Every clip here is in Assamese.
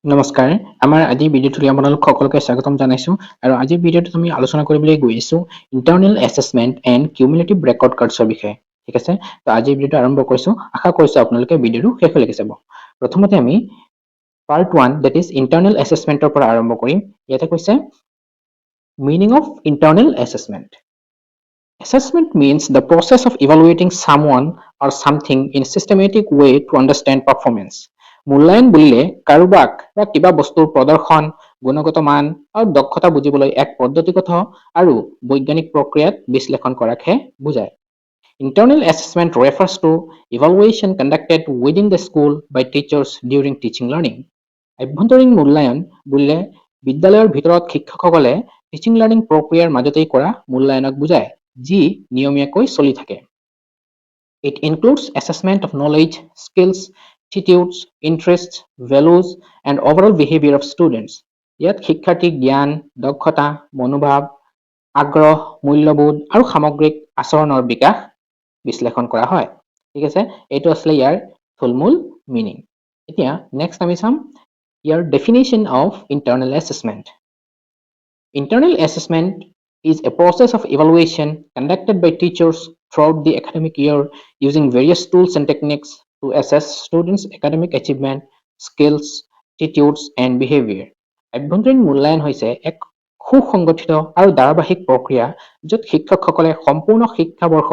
নমস্কাৰ আমাৰ আজি ভিডিঅ'টোলৈ আপোনালোক সকলোকে স্বাগতম জনাইছো আৰু আজি ভিডিঅ'টোত আমি আলোচনা কৰিবলৈ গৈ আছো internal assessment and cumulative record কাৰ্ডছৰ বিষয়ে ঠিক আছে তো আজি ভিডিঅ'টো আৰম্ভ কৰিছো আশা কৰিছো আপোনালোকে ভিডিঅ'টো শেষলৈকে চাব প্ৰথমতে আমি পাৰ্ট 1 that is ইন্টাৰনেল এছেছমেন্টৰ পৰা আৰম্ভ কৰিম ইয়াতে কৈছে meaning of internal assessment. Assessment means the process of evaluating someone or something in a systematic way to understand performance. মূল্যায়ন বুলিলে কাৰোবাক বা কিবা বস্তুৰ প্ৰদৰ্শন গুণগত মান আৰু দক্ষতা বুজিবলৈ এক পদ্ধতিগত আৰু বৈজ্ঞানিক প্ৰক্ৰিয়াত বিশ্লেষণ কৰাকহে বুজায় Internal assessment refers to evaluation conducted within the school by teachers during teaching learning. আভ্যন্তৰীণ মূল্যায়ন বুলিলে বিদ্যালয়ৰ ভিতৰত শিক্ষকসকলে টিচিং লাৰ্নিং প্ৰক্ৰিয়াৰ মাজতেই কৰা মূল্যায়নক বুজায় যি নিয়মীয়াকৈ চলি থাকে It includes assessment of knowledge, skills, attitudes, interests, values, and overall behavior of students. ইয়াত শিক্ষাৰ্থীৰ জ্ঞান, দক্ষতা, মনোভাৱ, আগ্ৰহ, মূল্যবোধ আৰু সামগ্ৰিক আচৰণৰ বিকাশ বিশ্লেষণ কৰা হয় ঠিক আছে এইটো আসলে ইয়াৰ থুলমূল মিনিং এতিয়া নেক্সট আমি চাম ইয়াৰ definition of internal assessment Internal assessment is a process of evaluation conducted by teachers throughout the academic year using various tools and techniques to assess students' academic achievement, skills, attitudes, and behavior. আভ্যন্তৰীণ মূল্যায়ন হৈছে এক সুসংগঠিত আৰু ধাৰাবাহিক প্ৰক্ৰিয়া য'ত শিক্ষকসকলে সম্পূৰ্ণ শিক্ষাবৰ্ষ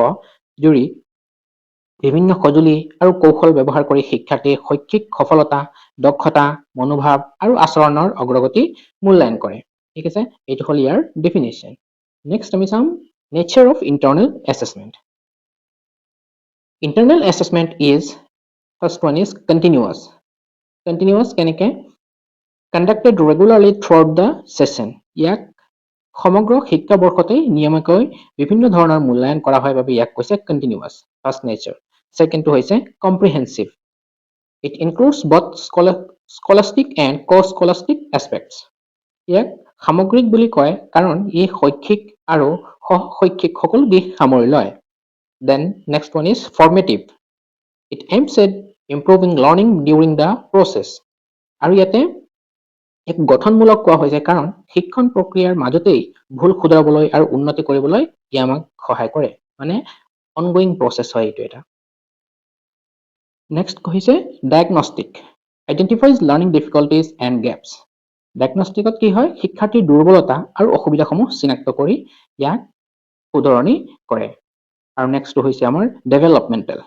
জুৰি বিভিন্ন সঁজুলি আৰু কৌশল ব্যৱহাৰ কৰি শিক্ষাৰ্থীৰ শৈক্ষিক সফলতা, দক্ষতা, মনোভাৱ আৰু আচৰণৰ অগ্ৰগতি মূল্যায়ন কৰে ঠিক আছে এইটো হ'ল ইয়াৰ ডেফিনেশ্যন নেক্সট আমি চাম nature of internal assessment internal assessment is first one is continuous কেনেকে conducted regularly throughout the session ইয়াক সমগ্ৰ শিক্ষাবৰ্ষতেই নিয়মীয়াকৈ বিভিন্ন ধৰণৰ মূল্যায়ন কৰা হয় বাবে ইয়াক কৈছে কণ্টিনিউৱাছ ফাৰ্ষ্ট নেচাৰ ছেকেণ্ডটো হৈছে comprehensive it includes both scholastic and co-scholastic aspects ইয়াক সামগ্ৰিক বুলি কয় কাৰণ ই শৈক্ষিক আৰু সহ-শৈক্ষিক সকলো দিশ সামৰি লয় then next one is formative it aims at improving learning during the process আৰু ইয়াতে এক গঠনমূলক কোৱা হৈছে কাৰণ শিক্ষণ প্ৰক্ৰিয়াৰ মাজতেই ভুল শুধৰাবলৈ আৰু উন্নতি কৰিবলৈ ই আমাক সহায় কৰে মানে অনগোয়িং প্ৰসেস হয় এইটো এটা নেক্সট হৈছে diagnostic identifies learning difficulties and gaps ডায়াগনস্টিকত কি হয় শিক্ষাৰ্থীৰ দুৰ্বলতা আৰু অসুবিধাসমূহ চিনাক্ত কৰি ইয়াক শুধৰণি কৰে আৰু নেক্সটটো হৈছে আমাৰ developmental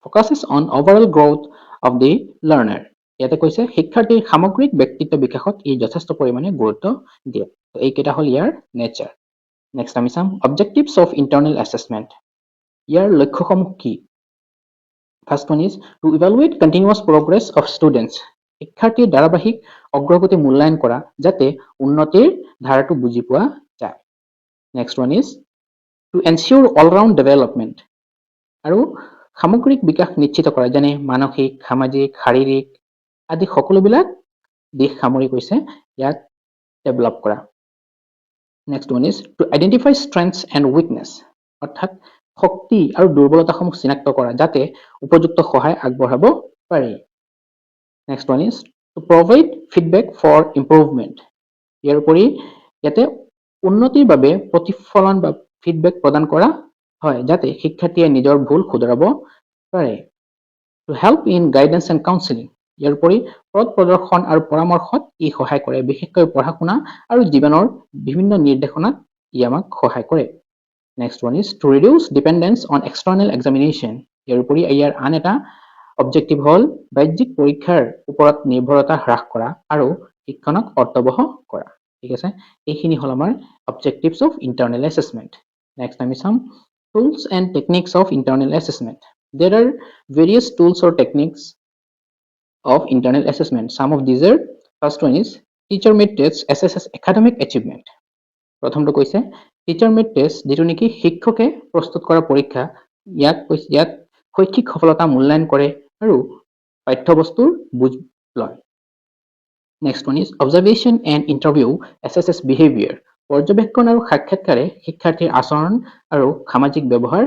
focuses on overall growth of the learner ইয়াতে কৈছে শিক্ষাৰ্থীৰ সামগ্ৰিক ব্যক্তিত্ব বিকাশত ই যথেষ্ট পৰিমাণে গুৰুত্ব দিয়ে তো এইকেইটা হ'ল ইয়াৰ নেচাৰ নেক্সট আমি চাম অবজেক্টিভছ অফ ইন্টাৰনেল এছেছমেণ্ট ইয়াৰ লক্ষ্যসমূহ কি first one is to evaluate continuous progress of students শিক্ষাৰ্থীৰ ধাৰাবাহিক অগ্ৰগতি মূল্যায়ন কৰা যাতে উন্নতিৰ ধাৰাটো বুজি পোৱা যায় next one is to ensure all round development আৰু সামগ্ৰিক বিকাশ নিশ্চিত কৰা যেনে মানসিক সামাজিক শাৰীৰিক আদি সকলোবিলাক দিশ সামৰি কৈছে ইয়াক ডেভেলপ কৰা next one is to identify strengths and weakness অৰ্থাৎ শক্তি আৰু দুৰ্বলতাসমূহ চিনাক্ত কৰা যাতে উপযুক্ত সহায় আগবঢ়াব পাৰি next one is to provide feedback for improvement ইয়াৰ উপৰি ইয়াতে উন্নতিৰ বাবে প্ৰতিফলন বা ফিডবেক প্ৰদান কৰা হয় যাতে শিক্ষাৰ্থীয়ে নিজৰ ভুল শুধৰাব পাৰে to help in guidance and counselling ইয়াৰ উপৰি পথ প্ৰদৰ্শন আৰু পৰামৰ্শত ই সহায় কৰে বিশেষকৈ পঢ়া শুনা আৰু জীৱনৰ বিভিন্ন নিৰ্দেশনাত ই আমাক সহায় কৰে next one is to reduce dependence on external examination ইয়াৰ উপৰি ইয়াৰ আন এটা অবজেক্টিভ হ'ল বাহ্যিক পৰীক্ষাৰ ওপৰত নিৰ্ভৰতা হ্ৰাস কৰা আৰু শিক্ষণক অৰ্থবহ কৰা ঠিক আছে এইখিনি হ'ল আমাৰ objectives of internal assessment next আমি চাম tools and techniques of internal assessment there are various tools or techniques of internal assessment some of these are first one is teacher made tests assesses academic achievement প্ৰথমটো কৈছে টিচাৰ মেড টেষ্ট যেটো নেকি শিক্ষকে প্ৰস্তুত কৰা পৰীক্ষা ইয়াত শৈক্ষিক সফলতা মূল্যায়ন কৰে আৰু পাঠ্যবস্তুৰ বুজ লয় next one is observation and interview assesses behavior পৰ্যবেক্ষণ আৰু সাক্ষাৎকাৰে শিক্ষাৰ্থীৰ আচৰণ আৰু সামাজিক ব্যৱহাৰ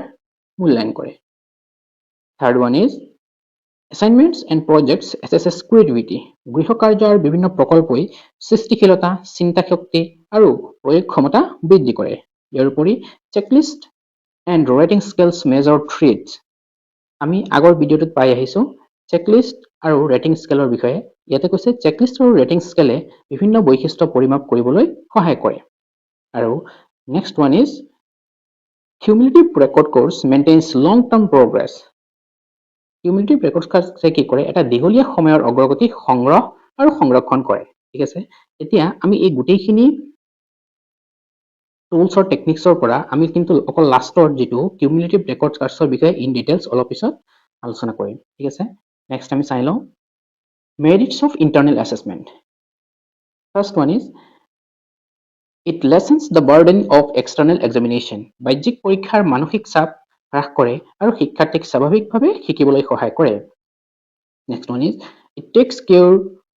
মূল্যায়ন কৰে third one is Assignments and projects assesses creativity. গৃহকাৰ্য আৰু বিভিন্ন প্ৰকল্পই সৃষ্টিশীলতা, চিন্তাশক্তি আৰু প্ৰয়োগ ক্ষমতা বৃদ্ধি কৰে। ইয়াৰ উপৰি checklist and writing skills measure traits. আমি আগৰ ভিডিঅ'টোত পাই আহিছো চেকলিষ্ট আৰু ৰেটিং স্কেলৰ বিষয়ে। ইয়াতে কৈছে চেকলিষ্ট আৰু ৰেটিং স্কেলে বিভিন্ন বৈশিষ্ট্য পৰিমাপ কৰিবলৈ সহায় কৰে। আৰু next one is cumulative record course maintains long-term progress. Cumulative record course কি কৰে এটা দীঘলীয়া সময়ৰ অগ্ৰগতি সংগ্ৰহ আৰু সংৰক্ষণ কৰে। ঠিক আছে, এতিয়া আমি এই গোটেইখিনি টুলছৰ টেকনিক্সৰ পৰা আমি কিন্তু অকল লাষ্টৰ যিটো কিউমুলেটিভ ৰেকৰ্ড কাৰ্ডছৰ বিষয়ে ইন ডিটেইলছ অলপ পিছত আলোচনা কৰিম। ঠিক আছে, নেক্সট আমি চাই লওঁ merits of internal assessment. First one is it lessens the burden of external examination. বাহ্যিক পৰীক্ষাৰ মানসিক চাপ হ্ৰাস কৰে আৰু শিক্ষাৰ্থীক স্বাভাৱিকভাৱে শিকিবলৈ সহায় কৰে। Next one is it takes care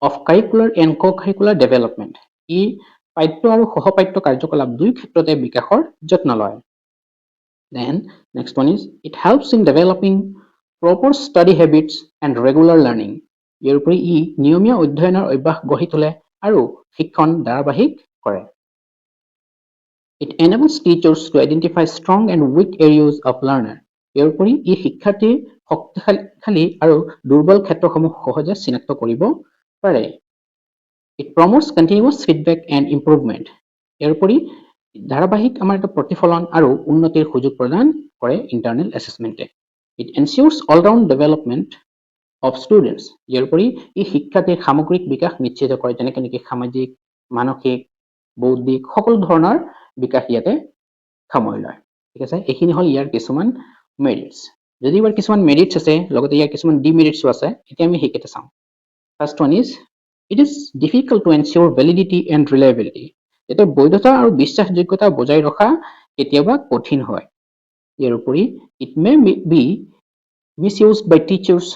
of curricular and ক কাৰিকুলাৰ ডেভেলপমেণ্ট। ই পাঠ্য আৰু সহপাঠ্য কাৰ্যকলাপ দুই ক্ষেত্ৰতে বিকাশৰ যত্ন লয়। Then next one is it helps in developing proper study habits and regular learning. ইয়াৰ উপৰি ই নিয়মীয়া অধ্যয়নৰ অভ্যাস গঢ়ি তোলে আৰু শিক্ষণ ধাৰাবাহিক কৰে। It enables teachers to identify strong and weak areas of learner. ইয়াৰ উপৰি ই শিক্ষাৰ্থীৰ শক্তিশালী আৰু দুৰ্বল ক্ষেত্ৰসমূহ সহজে চিনাক্ত কৰিব পাৰে। It promotes continuous feedback and improvement. ইয়াৰ উপৰি ধাৰাবাহিক আমাৰ এটা প্ৰতিফলন আৰু উন্নতিৰ সুযোগ প্ৰদান কৰে ইণ্টাৰনেল এছেছমেণ্টে। It ensures all round development of students. ইয়াৰ উপৰি ই শিক্ষাৰ্থীৰ সামগ্ৰিক বিকাশ নিশ্চিত কৰে, যেনেকৈ নেকি সামাজিক, মানসিক, বৌদ্ধিক সকলো ধৰণৰ বিকাশ ইয়াতে সামৰি লয়। ঠিক আছে, এইখিনি হ'ল ইয়াৰ কিছুমান মেৰিটছ। যদি ইয়াৰ কিছুমান মেৰিটছ আছে লগতে ইয়াৰ কিছুমান ডিমেৰিটছো আছে, এতিয়া আমি সেইকেইটা চাওঁ। First one is it is difficult to ensure validity and reliability. এতিয়া বৈধতা আৰু বিশ্বাসযোগ্যতা বজাই ৰখা কেতিয়াবা কঠিন হয়। ইয়াৰ উপৰি it may be misused by teachers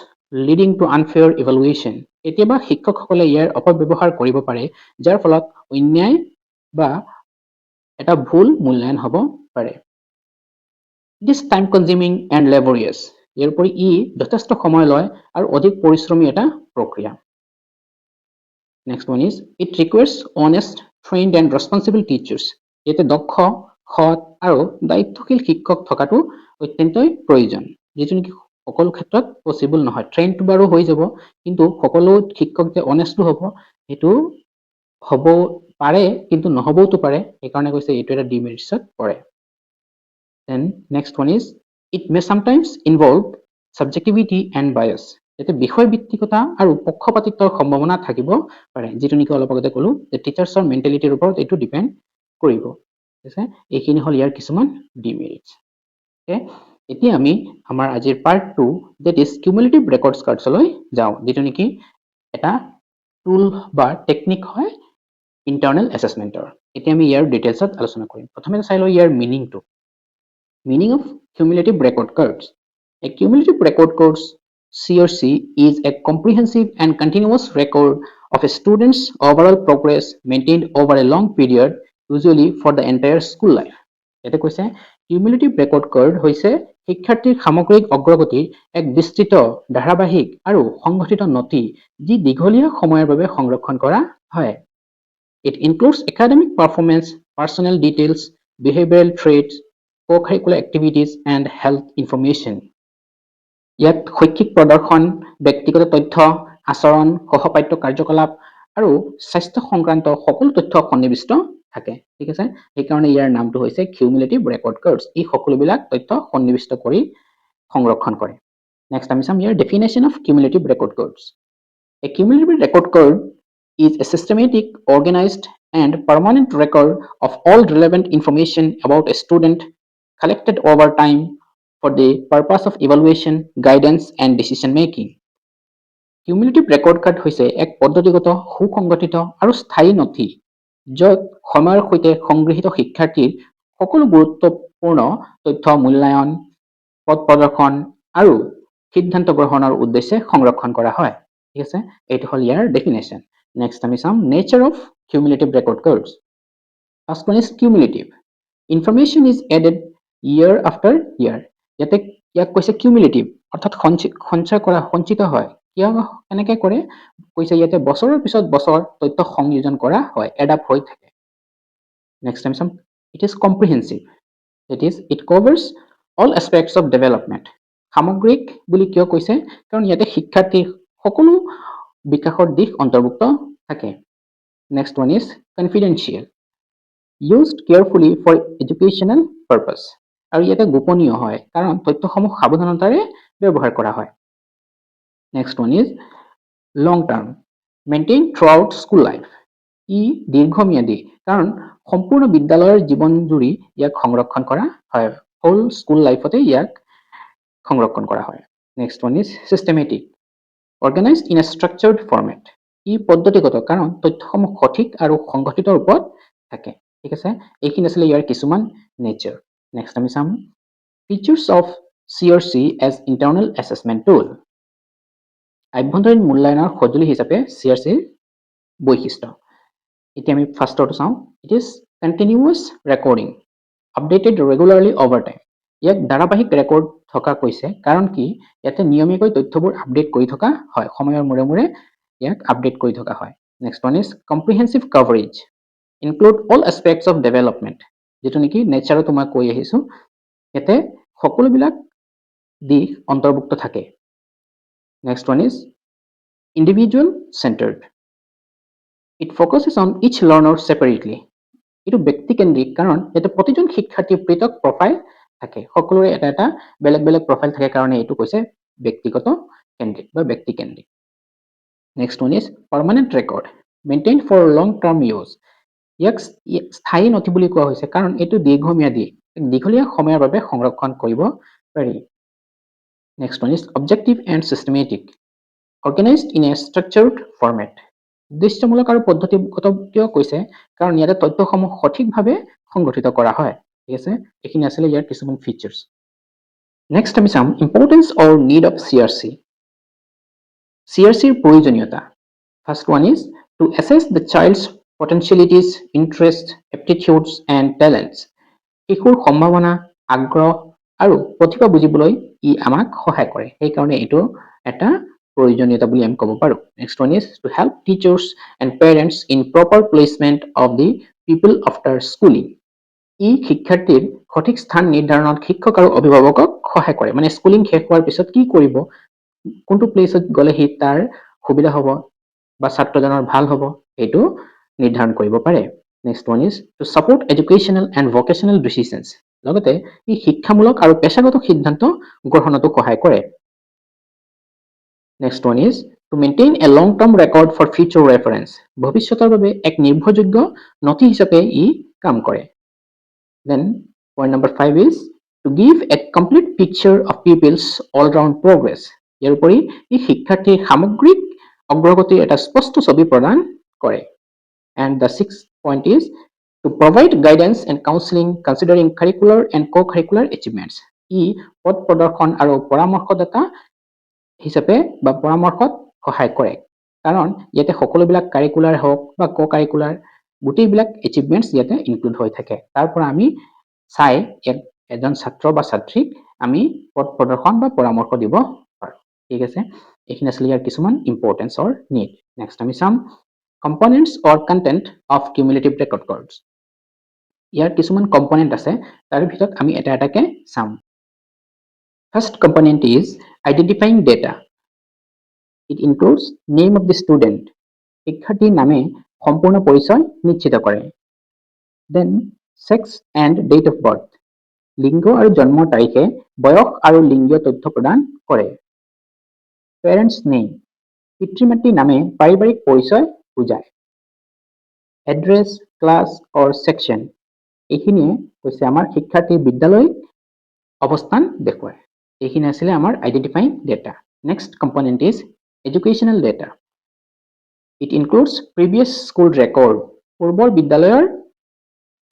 leading to unfair evaluation. কেতিয়াবা শিক্ষকসকলে ইয়াৰ অপব্যৱহাৰ কৰিব পাৰে, যাৰ ফলত অন্যায় বা এটা ভুল মূল্যায়ন হ'ব পাৰে। It is time consuming and laborious. ইয়াৰ উপৰি ই যথেষ্ট সময় লয় আৰু অধিক পৰিশ্ৰমী এটা প্ৰক্ৰিয়া। Next one is it ৰিকুৱাৰ্ছ honest, trained and responsible teachers. ইয়াতে দক্ষ, সৎ আৰু দায়িত্বশীল শিক্ষক থকাটো অত্যন্তই প্ৰয়োজন, যিটো নেকি সকলো ক্ষেত্ৰত পচিবল নহয়। ট্ৰেইনটো বাৰু হৈ যাব, কিন্তু সকলো শিক্ষক যে অনেষ্টো হ'ব সেইটো হ'ব পাৰে, কিন্তু নহ'বওতো পাৰে। সেইকাৰণে কৈছে এইটো এটা ডিমেৰিটছত পৰে। Then next one is it may sometimes involve subjectivity and bias. যাতে বিষয়ভিত্তিকতা আৰু পক্ষপাতিত্বৰ সম্ভাৱনা থাকিব পাৰে, যিটো নেকি অলপ আগতে ক'লো যে টিচাৰ্ছৰ মেণ্টেলিটিৰ ওপৰত এইটো ডিপেণ্ড কৰিব। ঠিক আছে, এইখিনি হ'ল ইয়াৰ কিছুমান ডিমেৰিটছ। অ'কে, এতিয়া আমি আমাৰ আজিৰ part 2 that is cumulative records কাৰ্ডছলৈ যাওঁ, যিটো নেকি এটা টুল বা টেকনিক হয় ইণ্টাৰনেল এছেছমেণ্টৰ। এতিয়া আমি ইয়াৰ ডিটেইলছত আলোচনা কৰিম। প্ৰথমে চাই লওঁ ইয়াৰ মিনিংটো। Meaning of cumulative record cards. A cumulative record course CRC is a comprehensive and continuous record of a student's overall progress maintained over a long period, usually for the entire school life. ইয়াতে কৈছে কিউমুলেটিভ ৰেকৰ্ড কাৰ্ড হৈছে শিক্ষাৰ্থীৰ সামগ্ৰিক অগ্ৰগতিৰ এক বিস্তৃত, ধাৰাবাহিক আৰু সংগঠিত নথি, যি দীঘলীয়া সময়ৰ বাবে সংৰক্ষণ কৰা হয়। It includes academic performance, personal details, behavioral traits, co-curricular activities and health information. ইয়াত শৈক্ষিক প্ৰদৰ্শন, ব্যক্তিগত তথ্য, আচৰণ, সহপাঠ্য কাৰ্যকলাপ আৰু স্বাস্থ্য সংক্ৰান্ত সকলো তথ্য সন্নিৱিষ্ট থাকে। ঠিক আছে, সেইকাৰণে ইয়াৰ নামটো হৈছে কিউমুলেটিভ ৰেকৰ্ড কাৰ্ডছ। ই সকলোবিলাক তথ্য সন্নিৱিষ্ট কৰি সংৰক্ষণ কৰে। নেক্সট আমি চাম ইয়াৰ definition of cumulative record cards. A cumulative record card is a systematic, organized, and permanent record of all relevant information about a student collected over time for the purpose of evaluation, guidance, and decision making. Cumulative record card হৈছে এক পদ্ধতিগত, সুসংগঠিত আৰু স্থায়ী নথি, য'ত সময়ৰ সৈতে সংগৃহীত শিক্ষাৰ্থীৰ সকলো গুৰুত্বপূৰ্ণ তথ্য মূল্যায়ন, পথ প্ৰদৰ্শন আৰু সিদ্ধান্ত গ্ৰহণৰ উদ্দেশ্যে সংৰক্ষণ কৰা হয়। ঠিক আছে, এইটো হ'ল ইয়াৰ ডেফিনেশ্যন। নেক্সট আমি চাম nature of cumulative record cards. First one is cumulative. Information is added year after year. ইয়াতে ইয়াক কৈছে কিউমুলেটিভ, অৰ্থাৎ সঞ্চিত হয়। কিয় কেনেকৈ কৰে কৈছে ইয়াতে বছৰৰ পিছত বছৰ তথ্য সংযোজন কৰা হয়, এডাপ্ট হৈ থাকে। নেক্সট টাইম চাম, it is comprehensive. That is, it covers all aspects of development. সামগ্ৰিক বুলি কিয় কৈছে? কাৰণ ইয়াতে শিক্ষাৰ্থীৰ সকলো বিকাশৰ দিশ অন্তৰ্ভুক্ত থাকে। Next one is confidential. Used carefully for educational purpose. আৰু ইয়াতে গোপনীয় হয় কাৰণ তথ্যসমূহ সাৱধানতাৰে ব্যৱহাৰ কৰা হয়। Next one is long term. Maintained throughout school life. ই দীৰ্ঘম্যাদী কাৰণ সম্পূৰ্ণ বিদ্যালয়ৰ জীৱন জুৰি ইয়াক সংৰক্ষণ কৰা হয়। হোল স্কুল লাইফতে ইয়াক সংৰক্ষণ কৰা হয়। Next one is systematic, organised in a structured format. ই পদ্ধতিগত কাৰণ তথ্যসমূহ সঠিক আৰু সংগঠিত ৰূপত থাকে। ঠিক আছে, এইখিনি আছিলে ইয়াৰ কিছুমান নেচাৰ। নেক্সট আমি চাম features of CRC as internal assessment tool. আভ্যন্তৰীণ মূল্যায়নৰ সঁজুলি হিচাপে CRCৰ বৈশিষ্ট্য। এতিয়া আমি ফাৰ্ষ্টটো চাওঁ, it is continuous recording, updated regularly over time. ইয়াক ধাৰাবাহিক ৰেকৰ্ড থকা কৈছে কাৰণ কি ইয়াতে নিয়মীয়াকৈ তথ্যবোৰ আপডেট কৰি থকা হয়, সময়ৰ মূৰে মূৰে ইয়াক আপডেট কৰি থকা হয়। Next one is comprehensive coverage, include all aspects of development. যিটো নেকি নেচাৰতো মই কৈ আহিছোঁ, ইয়াতে সকলোবিলাক দিশ অন্তৰ্ভুক্ত থাকে। Next one is individual centred, it focuses on each learner separately. এইটো ব্যক্তিকেন্দ্ৰিক কাৰণ ইয়াতে প্ৰতিজন শিক্ষাৰ্থীৰ পৃথক প্ৰফাইল থাকে, সকলোৰে এটা এটা বেলেগ বেলেগ প্ৰফাইল থাকে কাৰণে এইটো কৈছে ব্যক্তিগত কেন্দ্ৰিক বা ব্যক্তিকেন্দ্ৰিক। Next one is permanent record, maintain for long term use. ইয়াক স্থায়ী নথি বুলি কোৱা হৈছে কাৰণ এইটো দীৰ্ঘম্যাদী, দীঘলীয়া সময়ৰ বাবে সংৰক্ষণ কৰিব পাৰি। Next one is objective and systematic, organised in a structured format. উদ্দেশ্যমূলক আৰু পদ্ধতিগত কিয় কৈছে কাৰণ ইয়াতে তথ্যসমূহ সঠিকভাৱে সংগঠিত কৰা হয়। ঠিক আছে, এইখিনি আছিলে ইয়াৰ কিছুমান ফিচাৰ্ছ। নেক্সট আমি চাম importance or need of CRC। CRCৰ প্ৰয়োজনীয়তা। First one is to assess the child's potentialities, interest, aptitudes and talents. শিশুৰ সম্ভাৱনা, আগ্ৰহ আৰু প্ৰতিভা বুজিবলৈ ই আমাক সহায় কৰে, সেইকাৰণে এইটো এটা প্ৰয়োজনীয়তা বুলি আমি ক'ব পাৰোঁ। Next one is to help teachers and parents in proper placement of the people after schooling. ই শিক্ষাৰ্থীৰ সঠিক স্থান নিৰ্ধাৰণত শিক্ষক আৰু অভিভাৱকক সহায় কৰে, মানে স্কুলিং শেষ হোৱাৰ পিছত কি কৰিব, কোনটো প্লেচত গ'লে সি তাৰ সুবিধা হ'ব বা ছাত্ৰজনৰ ভাল হ'ব, এইটো নিৰ্ধাৰণ কৰিব পাৰে। Next one is to support educational and vocational decisions. লগতে ই শিক্ষামূলক আৰু পেছাগত সিদ্ধান্ত গ্ৰহণতো সহায় কৰে। Next one is to maintain a long term record for future reference. ভৱিষ্যতৰ বাবে এক নিৰ্ভৰযোগ্য নথি হিচাপে ই কাম কৰে। Then point number 5 is to give a complete picture of pupils all round progress. ইয়াৰ উপৰি ই শিক্ষাৰ্থীৰ সামগ্ৰিক অগ্ৰগতিৰ এটা স্পষ্ট ছবি প্ৰদান কৰে। And the 6th point is to provide guidance and counseling considering curricular and co-curricular achievements. ই পথ প্ৰদৰ্শন আৰু পৰামৰ্শদাতা হিচাপে বা পৰামৰ্শত সহায় কৰে কাৰণ ইয়াতে সকলোবিলাক কাৰিকুলাৰ হওক বা co-curricular গোটেইবিলাক এচিভমেণ্টছ ইয়াতে ইনক্লুড হৈ থাকে। তাৰ পৰা আমি চাই এজন ছাত্ৰ বা ছাত্ৰীক আমি পথ প্ৰদৰ্শন বা পৰামৰ্শ দিব পাৰোঁ। ঠিক আছে, এইখিনি আছিলে ইয়াৰ কিছুমান ইম্পৰ্টেঞ্চ অৰ নিড। নেক্সট আমি চাম components or content of cumulative record cards. ইয়াৰ কিছুমান কম্পনেণ্ট আছে, তাৰ ভিতৰত আমি এটা এটাকে চাম। First component is identifying data. It includes name of the student. শিক্ষাৰ্থীৰ নামে সম্পূৰ্ণ পৰিচয় নিশ্চিত কৰে। Then sex and date of birth. লিংগ আৰু জন্মৰ তাৰিখে বয়স আৰু লিংগীয় তথ্য প্ৰদান কৰে। পেৰেণ্টছ নেম, পিতৃ মাতৃৰ নামে পাৰিবাৰিক পৰিচয় বুজায়। এড্ৰেছ, ক্লাছ অৰ ছেকশ্যন, এইখিনিয়ে হৈছে আমাৰ শিক্ষাৰ্থীৰ বিদ্যালয় অৱস্থান দেখুৱায়। এইখিনি আছিলে আমাৰ identifying data. Next component is educational data. It includes previous school record, পূৰ্বৰ বিদ্যালয়ৰ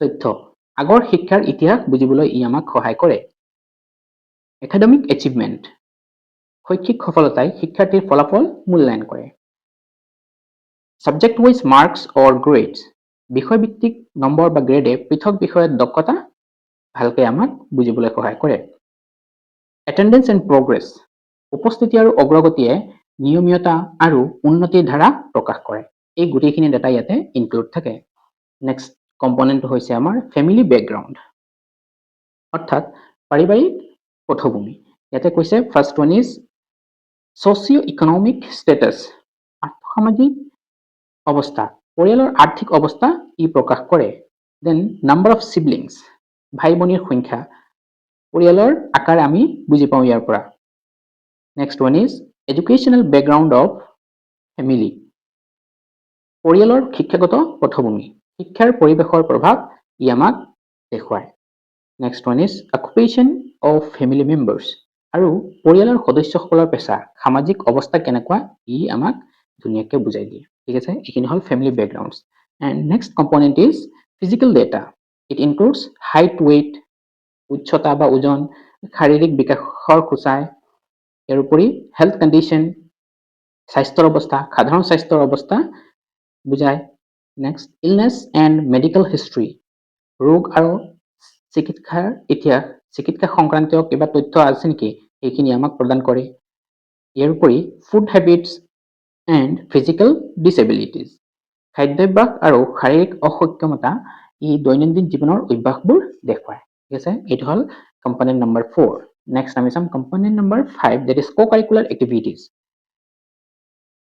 তথ্য, আগৰ শিক্ষাৰ ইতিহাস বুজিবলৈ ই আমাক সহায় কৰে। একাডেমিক এচিভমেণ্ট, শৈক্ষিক সফলতাই শিক্ষাৰ্থীৰ ফলাফল মূল্যায়ন কৰে। ছাবজেক্ট ৱাইজ মাৰ্কছ অৰ গ্ৰেডছ, বিষয়ভিত্তিক নম্বৰ বা গ্ৰেডে পৃথক বিষয়ত দক্ষতা ভালকৈ আমাক বুজিবলৈ সহায় কৰে। এটেণ্ডেঞ্চ এণ্ড প্ৰগ্ৰেছ, উপস্থিতি আৰু অগ্ৰগতিয়ে নিয়মীয়তা আৰু উন্নতিৰ ধাৰা প্ৰকাশ কৰে। এই গোটেইখিনি ডাটা ইয়াতে ইনক্লুড থাকে। নেক্সট কম্পনেণ্টটো হৈছে আমাৰ ফেমিলি বেকগ্ৰাউণ্ড, অৰ্থাৎ পাৰিবাৰিক পটভূমি। ইয়াতে কৈছে first one is socio' economic status, আৰ্থসামাজিক অৱস্থা, পৰিয়ালৰ আৰ্থিক অৱস্থা ই প্ৰকাশ কৰে। দেন নাম্বাৰ অফ চিবলিংছ, ভাই ভনীৰ সংখ্যা, পৰিয়ালৰ আকাৰ আমি বুজি পাওঁ ইয়াৰ পৰা। Next one is educational background of family, পৰিয়ালৰ শিক্ষাগত পটভূমি, শিক্ষাৰ পৰিৱেশৰ প্ৰভাৱ ই আমাক দেখুৱায়। Next one is occupation of family members, আৰু পৰিয়ালৰ সদস্যসকলৰ পেচা, সামাজিক অৱস্থা কেনেকুৱা ই আমাক ধুনীয়াকৈ বুজাই দিয়ে। ঠিক আছে, এইখিনি হ'ল family backgrounds. And next component is physical data. It includes height, weight, উচ্চতা বা ওজন, শাৰীৰিক বিকাশৰ সূচায়, ইয়াৰ উপৰি হেল্থ কণ্ডিশ্যন, স্বাস্থ্যৰ অৱস্থা, সাধাৰণ স্বাস্থ্যৰ অৱস্থা বুজায়। Next illness and medical history, ৰোগ আৰু চিকিৎসাৰ ইতিহাস, চিকিৎসা সংক্ৰান্তীয় কিবা তথ্য আছে নেকি এইখিনি আমাক প্ৰদান কৰে। ইয়াৰ উপৰি ফুড হেবিটছ এণ্ড ফিজিকেল ডিচেবিলিটিজ, খাদ্যাভ্যাস আৰু শাৰীৰিক অসক্ষমতা ই দৈনন্দিন জীৱনৰ অভ্যাসবোৰ দেখুৱায়। ঠিক আছে, এইটো হ'ল কম্পনেণ্ট নম্বৰ 4। নেক্সট আমি চাম component number 5, that is co-curricular activities.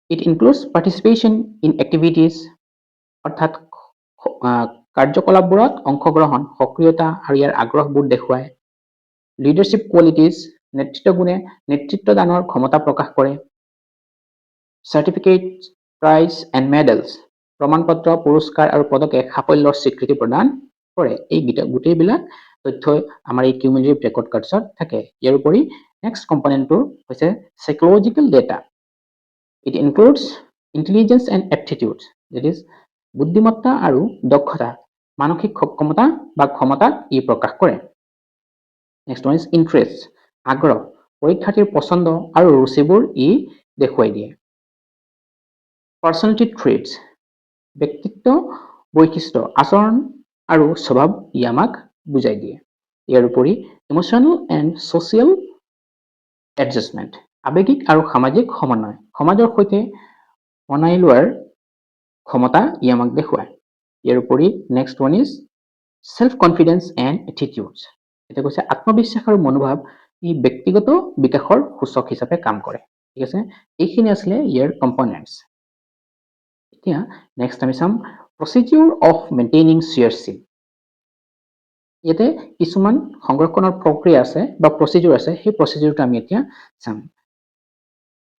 It includes participation in activities, অৰ্থাৎ কাৰ্যকলাপবোৰত অংশগ্ৰহণ, সক্ৰিয়তা আৰু ইয়াৰ আগ্ৰহবোৰ দেখুৱায়। লিডাৰশ্বিপ কোৱালিটিজ, নেতৃত্ব গুণে নেতৃত্বদানৰ ক্ষমতা প্ৰকাশ কৰে। চাৰ্টিফিকেট, প্ৰাইজ এণ্ড মেডেলছ, প্ৰমাণপত্ৰ, পুৰস্কাৰ আৰু পদকে সাফল্যৰ স্বীকৃতি প্ৰদান কৰে। এই গোটেইবিলাক তথ্যই আমাৰ এই কিউমুলেটিভ ৰেকৰ্ড কাৰ্ডছত থাকে। ইয়াৰ উপৰি নেক্সট কম্পনেণ্টটো হৈছে psychological data. It includes intelligence and aptitudes, that is বুদ্ধিমত্তা আৰু দক্ষতা, মানসিক সক্ষমতা বা ক্ষমতাক ই প্ৰকাশ কৰে। নেক্সট ওৱান ইজ ইণ্টাৰেষ্ট, আগ্ৰহ, পৰীক্ষাৰ্থীৰ পচন্দ আৰু ৰুচিবোৰ ই দেখুৱাই দিয়ে। পাৰ্চনেলিটি ট্ৰেইটছ, ব্যক্তিত্ব বৈশিষ্ট্য, আচৰণ আৰু স্বভাৱ ই আমাক বুজাই দিয়ে। ইয়াৰ উপৰি ইম'চনেল এণ্ড ছ'চিয়েল এডজাষ্টমেণ্ট, আৱেগিক আৰু সামাজিক সমন্বয়, সমাজৰ সৈতে মনাই লোৱাৰ ক্ষমতা ই আমাক দেখুৱায়। ইয়াৰ উপৰি next one is self confidence and attitudes, এতিয়া কৈছে আত্মবিশ্বাস আৰু মনোভাৱ ই ব্যক্তিগত বিকাশৰ সূচক হিচাপে কাম কৰে। ঠিক আছে, এইখিনি আছিলে ইয়াৰ কম্পনেণ্টছ। এতিয়া নেক্সট আমি চাম প্ৰচিডিউৰ অফ মেইনটেইনিং CRC। ইয়াতে কিছুমান সংৰক্ষণৰ প্ৰক্ৰিয়া আছে বা প্ৰচিডিউৰ আছে, সেই প্ৰচিডিউৰটো আমি এতিয়া চাম।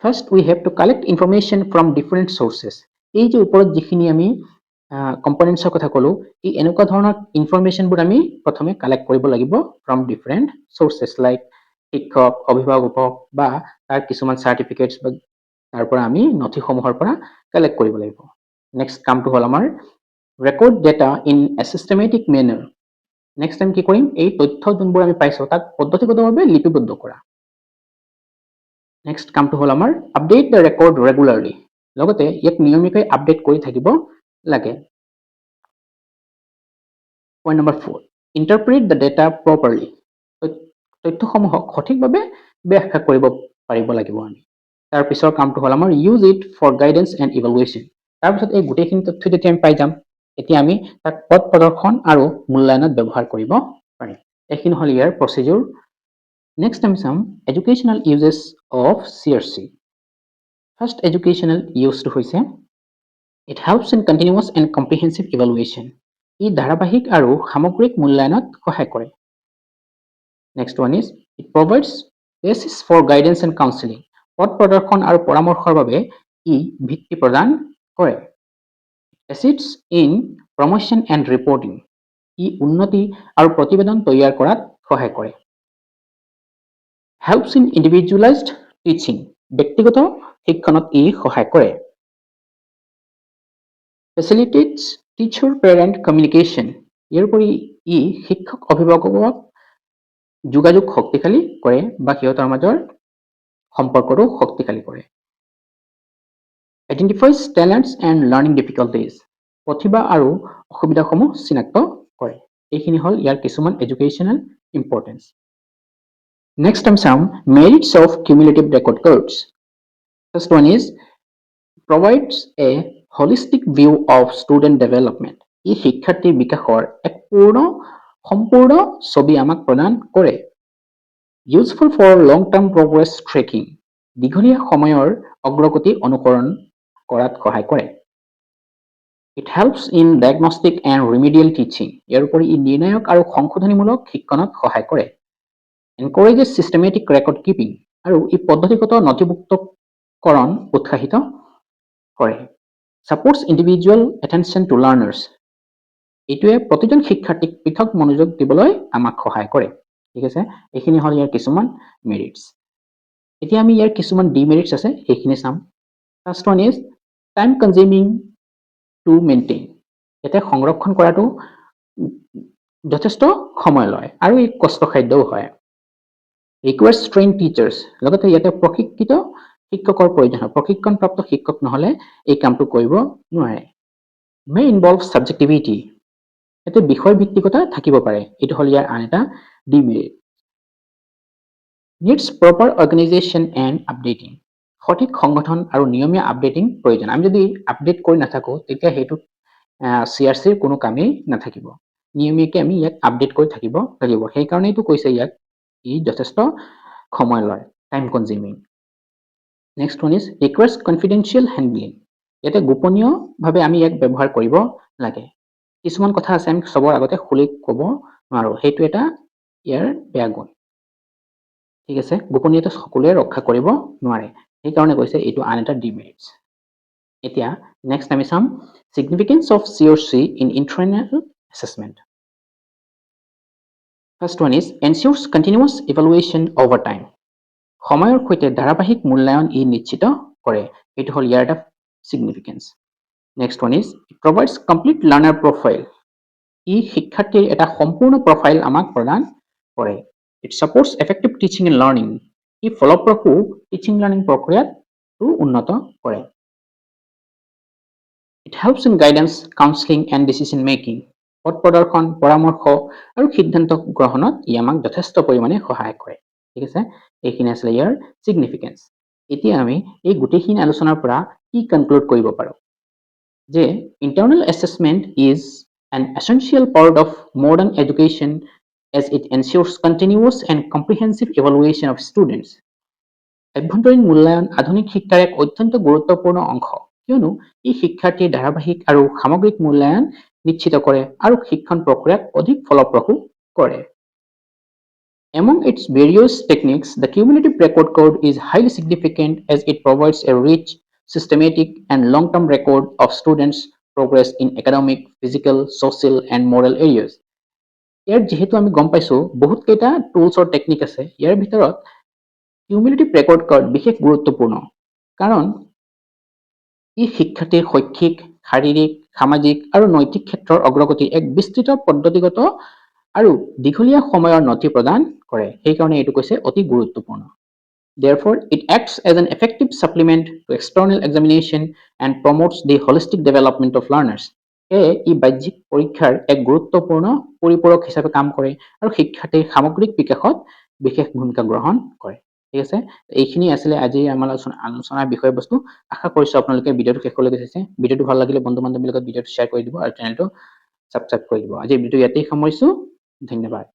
First we have to collect information from different sources. এই যে ওপৰত যিখিনি আমি কম্পনেণ্টছৰ কথা ক'লোঁ, এই এনেকুৱা ধৰণৰ ইনফৰমেশ্যনবোৰ আমি প্ৰথমে কালেক্ট কৰিব লাগিব ফ্ৰম ডিফাৰেণ্ট চ'ৰ্চেছ, লাইক শিক্ষক, অভিভাৱক বা তাৰ কিছুমান চাৰ্টিফিকেটছ বা তাৰ পৰা আমি নথিসমূহৰ পৰা কালেক্ট কৰিব লাগিব। নেক্সট কামটো হ'ল আমাৰ record data in a systematic manner. Next time কি কৰিম, এই তথ্য যোনবোৰ আমি পাইছোঁ তাক পদ্ধতিগতভাৱে লিপিবদ্ধ কৰা। নেক্সট কামটো হ'ল আমাৰ আপডেট দ্য ৰেকৰ্ড ৰেগুলাৰলি, লগতে ইয়াক নিয়মীয়াকৈ আপডেট কৰি থাকিব লাগে। Point number 4, interpret the data properly, তথ্যসমূহক সঠিকভাৱে ব্যাখ্যা কৰিব পাৰিব লাগিব আমি। তাৰ পিছৰ কামটো হ'ল আমাৰ use it for guidance and evaluation. তাৰপিছত এই গোটেইখিনি তথ্য যেতিয়া আমি পাই যাম, এতিয়া আমি তাক পথ প্ৰদৰ্শন আৰু মূল্যায়নত ব্যৱহাৰ কৰিব পাৰিম। এইখিনি হ'ল ইয়াৰ প্ৰচিডিউৰ। নেক্সট আমি চাম educational uses of CRC। First educational ইউজটো হৈছে it helps in continuous and comprehensive evaluation. ই ধাৰাবাহিক আৰু সামগ্ৰিক মূল্যায়নত সহায় কৰে। Next one is it provides basis for guidance and counselling. পথ প্ৰদৰ্শন আৰু পৰামৰ্শৰ বাবে ই ভিত্তি প্ৰদান কৰে। Aids in promotion and reporting. ই উন্নতি আৰু প্ৰতিবেদন তৈয়াৰ কৰাত সহায় কৰে। Helps in individualised teaching. ব্যক্তিগত শিক্ষণত ই সহায় কৰে। Facilitates teacher parent communication. ইয়াৰ উপৰি ই শিক্ষক অভিভাৱকক যোগাযোগ শক্তিশালী কৰে বা সিহঁতৰ মাজৰ সম্পৰ্কটো শক্তিশালী কৰে। Identifies talents and learning difficulties. প্ৰতিভা আৰু অসুবিধাসমূহ চিনাক্ত কৰে। এইখিনি হ'ল ইয়াৰ কিছুমান educational importance. Next time some merits of cumulative record cards. First one is provides a holistic view of student development. ই শিক্ষাৰ্থীৰ বিকাশৰ এক সম্পূৰ্ণ ছবি আমাক প্ৰদান কৰে। Useful for long-term progress tracking. দীঘলীয়া সময়ৰ অগ্ৰগতি অনুকৰণ কৰাত সহায় কৰে। It helps in diagnostic and remedial teaching. ইয়াৰ উপৰি ই নিৰ্ণায়ক আৰু সংশোধনীমূলক শিক্ষণত সহায় কৰে। Encourages systematic record keeping. আৰু ই পদ্ধতিগত নথিভুক্তকৰণ উৎসাহিত কৰে। Supports individual attention to learners. এইটোৱে প্ৰতিজন শিক্ষাৰ্থীক পৃথক মনোযোগ দিবলৈ আমাক সহায় কৰে। ঠিক আছে, এইখিনি হ'ল ইয়াৰ কিছুমান মেৰিটছ। এতিয়া আমি ইয়াৰ কিছুমান ডিমেৰিটছ আছে সেইখিনি চাম। First one is time consuming to maintain. ইয়াতে সংৰক্ষণ কৰাটো যথেষ্ট সময় লয় আৰু ই কষ্টসাধ্যও হয়। ৰিকুৱাৰ্ছ ট্ৰেইন টিচাৰ্ছ। লগতে ইয়াতে প্ৰশিক্ষিত শিক্ষকৰ প্ৰয়োজন হয়। প্ৰশিক্ষণপ্ৰাপ্ত শিক্ষক নহ'লে এই কামটো কৰিব নোৱাৰে। মে ইনভলভ ছাবজেক্টিভিটি। ইয়াতে বিষয় ভিত্তিকতা থাকিব পাৰে। এইটো হ'ল ইয়াৰ আন এটা demerit. Needs proper organisation and updating. সঠিক সংগঠন আৰু নিয়মীয়া আপডেটিং প্ৰয়োজন। আমি যদি আপডেট কৰি নাথাকোঁ তেতিয়া সেইটো CRCৰ কোনো কামেই নাথাকিব। নিয়মীয়াকৈ আমি ইয়াক আপডেট কৰি থাকিব লাগিব। সেইকাৰণেইটো কৈছে ইয়াক ই যথেষ্ট সময় লয়, time consuming. Next one is ৰিকুৱাৰ্ছ confidential handling. ইয়াতে গোপনীয়ভাৱে আমি ইয়াক ব্যৱহাৰ কৰিব লাগে। কিছুমান কথা আছে আমি চবৰ আগতে খুলি ক'ব নোৱাৰোঁ, সেইটো এটা ইয়াৰ বেয়া গুণ। ঠিক আছে, গোপনীয়তা সকলোৱে ৰক্ষা কৰিব নোৱাৰে, সেইকাৰণে কৈছে এইটো আন এটা ডিমেৰিটছ। এতিয়া নেক্সট আমি চাম significance of CRC in internal assessment. First one is ensures continuous evaluation over time. সময়ৰ সৈতে ধাৰাবাহিক মূল্যায়ন ই নিশ্চিত কৰে, এইটো হ'ল ইয়াৰ এটা significance. Next one is provides complete learner profile. ই শিক্ষাৰ্থীৰ এটা সম্পূৰ্ণ প্ৰফাইল আমাক প্ৰদান কৰে। It supports effective teaching and learning. ই ফলপ্ৰসূ টিচিং লাৰ্ণিং প্ৰক্ৰিয়াটো উন্নত কৰে। It helps in guidance, counselling and decision making. পথ প্ৰদৰ্শন, পৰামৰ্শ আৰু সিদ্ধান্ত গ্ৰহণত ই আমাক যথেষ্ট পৰিমাণে সহায় কৰে। ঠিক আছে, এইখিনি আছিলে ইয়াৰ চিগনিফিকেন্স। এতিয়া আমি এই গোটেইখিনি আলোচনাৰ পৰা কি কনক্লুড কৰিব পাৰোঁ যে internal assessment is an essential part of modern education as it ensures continuous and comprehensive evaluation of students. আভ্যন্তৰীণ মূল্যায়ন আধুনিক শিক্ষাৰ এক অত্যন্ত গুৰুত্বপূৰ্ণ অংশ, কিয়নো ই শিক্ষাৰ্থীৰ ধাৰাবাহিক আৰু সামগ্ৰিক মূল্যায়ন নিশ্চিত কৰে আৰু শিক্ষণ প্ৰক্ৰিয়াক অধিক ফলপ্ৰসূ কৰে। Among its various techniques, the cumulative record code is highly significant as it provides a rich, systematic, and long-term record of students' progress in academic, physical, social, and moral areas. ইয়াৰ যেহেতু আমি গম পাইছোঁ বহুত কেইটা টুলছৰ টেকনিক আছে, ইয়াৰ ভিতৰত কিউমুলেটিভ ৰেকৰ্ড কাৰ্ড বিশেষ গুৰুত্বপূৰ্ণ, কাৰণ ই শিক্ষাৰ্থীৰ শৈক্ষিক, শাৰীৰিক, সামাজিক আৰু নৈতিক ক্ষেত্ৰৰ অগ্ৰগতি এক বিস্তৃত পদ্ধতিগত আৰু দীঘলীয়া সময়ৰ নথি প্ৰদান কৰে, সেইকাৰণে এইটো কৈছে অতি গুৰুত্বপূৰ্ণ। Therefore, it acts as an effective supplement to external examination and promotes the holistic development of learners. ই বাহ্যিক পৰীক্ষাৰ এক গুৰুত্বপূৰ্ণ পৰিপূৰক হিচাপে কাম কৰে আৰু শিক্ষাৰ্থীৰ সামগ্ৰিক বিকাশত বিশেষ ভূমিকা গ্ৰহণ কৰে। ঠিক আছে, এইখিনি আছিলে আজি আমাৰ আলোচনাৰ বিষয়বস্তু। আশা কৰিছোঁ আপোনালোকে ভিডিঅ'টো শেষলৈকে চাইছে। ভিডিঅ'টো ভাল লাগিলে বন্ধু বান্ধৱীৰ লগত ভিডিঅ'টো শ্বেয়াৰ কৰি দিব আৰু চেনেলটো ছাবস্ক্ৰাইব কৰি দিব। আজি ভিডিঅ'টো ইয়াতেই সামৰিছোঁ। ধন্যবাদ।